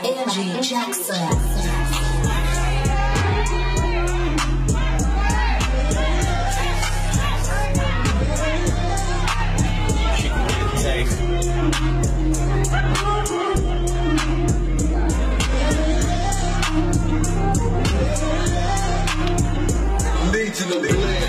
Angie Jackson. Legion of Blend.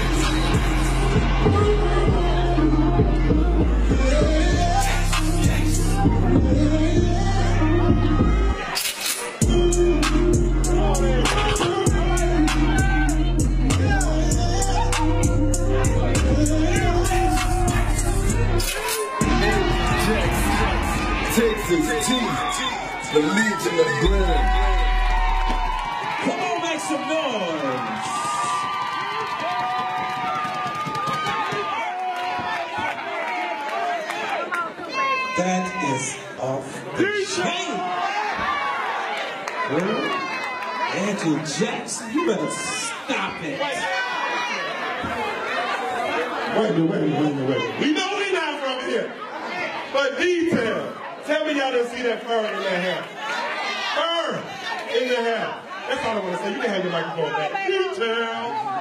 Texas T, the Legion of Blend. Come on, make some noise. That is off the chain. Angie Jackson, you better stop it. Wait a minute. We know we not from here. But detail. Tell me y'all didn't see that fur in their hair. Fur in their hair. That's all I want to say. You can have your microphone back. Detail.